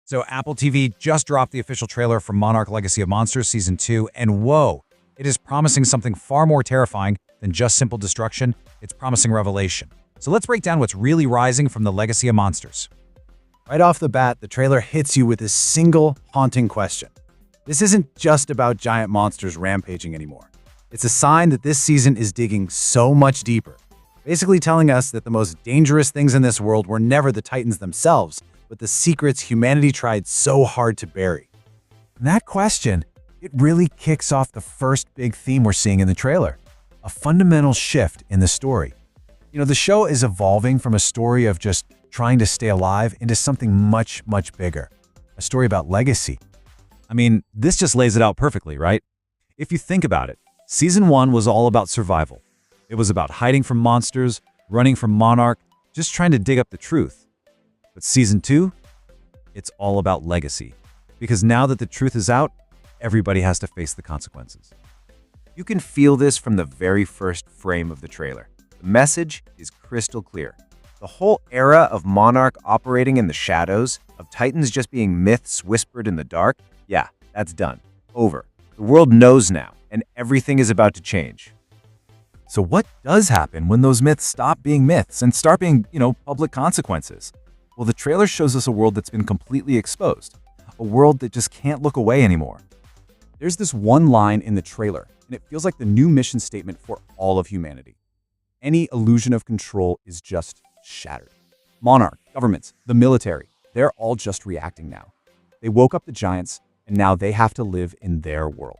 So Apple TV just dropped the official trailer for Monarch Legacy of Monsters Season 2, and whoa, it is promising something far more terrifying than just simple destruction. It's promising revelation. So let's break down what's really rising from the Legacy of Monsters. Right off the bat, the trailer hits you with this single haunting question. This isn't just about giant monsters rampaging anymore. It's a sign that this season is digging so much deeper, basically telling us that the most dangerous things in this world were never the Titans themselves, but the secrets humanity tried so hard to bury. And that question, it really kicks off the first big theme we're seeing in the trailer, a fundamental shift in the story. You know, the show is evolving from a story of just trying to stay alive into something much, much bigger, a story about legacy. I mean, this just lays it out perfectly, right? If you think about it, Season 1 was all about survival. It was about hiding from monsters, running from Monarch, just trying to dig up the truth. But Season 2, it's all about legacy. Because now that the truth is out, everybody has to face the consequences. You can feel this from the very first frame of the trailer. The message is crystal clear. The whole era of Monarch operating in the shadows, of Titans just being myths whispered in the dark, yeah, that's done. Over. The world knows now, and everything is about to change. So what does happen when those myths stop being myths and start being, public consequences? Well, the trailer shows us a world that's been completely exposed, a world that just can't look away anymore. There's this one line in the trailer, and it feels like the new mission statement for all of humanity. Any illusion of control is just shattered. Monarch, governments, the military, they're all just reacting now. They woke up the giants, and now they have to live in their world.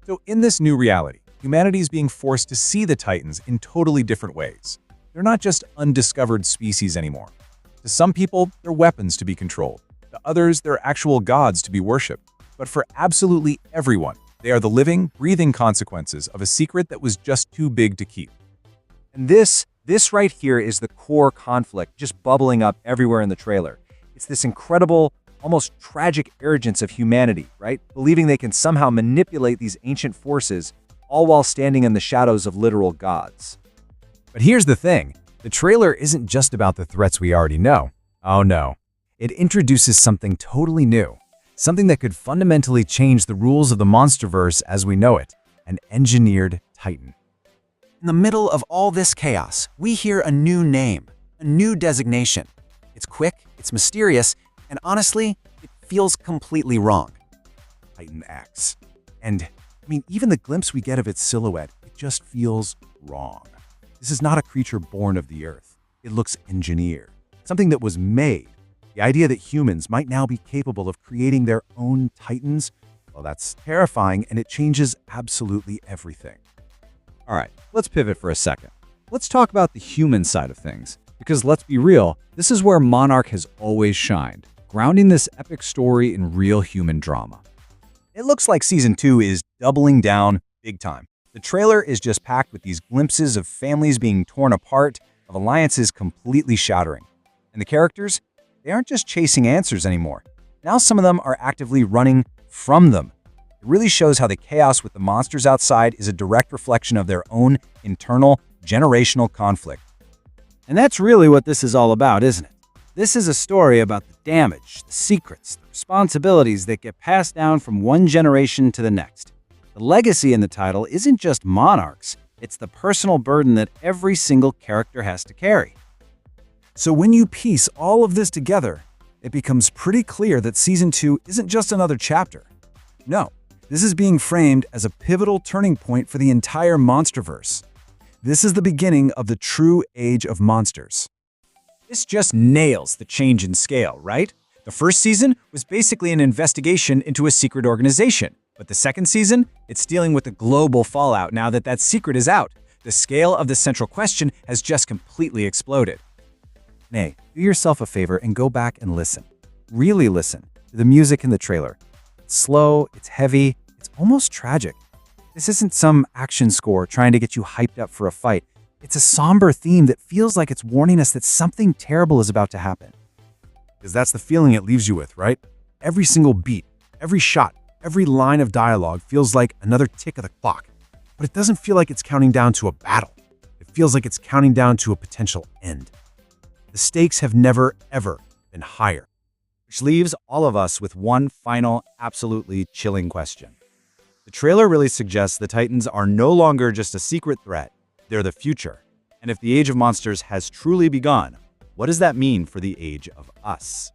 So in this new reality, humanity is being forced to see the Titans in totally different ways. They're not just undiscovered species anymore. To some people, they're weapons to be controlled. To others, they're actual gods to be worshipped. But for absolutely everyone, they are the living, breathing consequences of a secret that was just too big to keep. And this right here is the core conflict just bubbling up everywhere in the trailer. It's this incredible, almost tragic arrogance of humanity, right? Believing they can somehow manipulate these ancient forces, all while standing in the shadows of literal gods. But here's the thing. The trailer isn't just about the threats we already know. Oh no. It introduces something totally new. Something that could fundamentally change the rules of the Monsterverse as we know it. An engineered Titan. In the middle of all this chaos, we hear a new name, a new designation. It's quick, it's mysterious, and honestly, it feels completely wrong. Titan X. And, even the glimpse we get of its silhouette, it just feels wrong. This is not a creature born of the earth. It looks engineered. Something that was made. The idea that humans might now be capable of creating their own Titans, well, that's terrifying, and it changes absolutely everything. All right, let's pivot for a second. Let's talk about the human side of things. Because let's be real, this is where Monarch has always shined, grounding this epic story in real human drama. It looks like Season 2 is doubling down big time. The trailer is just packed with these glimpses of families being torn apart, of alliances completely shattering. And the characters, they aren't just chasing answers anymore. Now some of them are actively running from them. It really shows how the chaos with the monsters outside is a direct reflection of their own internal, generational conflict. And that's really what this is all about, isn't it? This is a story about the damage, the secrets, the responsibilities that get passed down from one generation to the next. The legacy in the title isn't just monarchs, it's the personal burden that every single character has to carry. So when you piece all of this together, it becomes pretty clear that Season 2 isn't just another chapter. No, this is being framed as a pivotal turning point for the entire Monsterverse. This is the beginning of the true age of monsters. This just nails the change in scale, right? The first season was basically an investigation into a secret organization. But the second season, it's dealing with the global fallout now that that secret is out. The scale of the central question has just completely exploded. Nay, do yourself a favor and go back and listen. Really listen to the music in the trailer. It's slow, it's heavy, it's almost tragic. This isn't some action score trying to get you hyped up for a fight. It's a somber theme that feels like it's warning us that something terrible is about to happen. Because that's the feeling it leaves you with, right? Every single beat, every shot, every line of dialogue feels like another tick of the clock. But it doesn't feel like it's counting down to a battle. It feels like it's counting down to a potential end. The stakes have never, ever been higher. which leaves all of us with one final, absolutely chilling question. The trailer really suggests the Titans are no longer just a secret threat, they're the future. And if the Age of Monsters has truly begun, what does that mean for the Age of Us?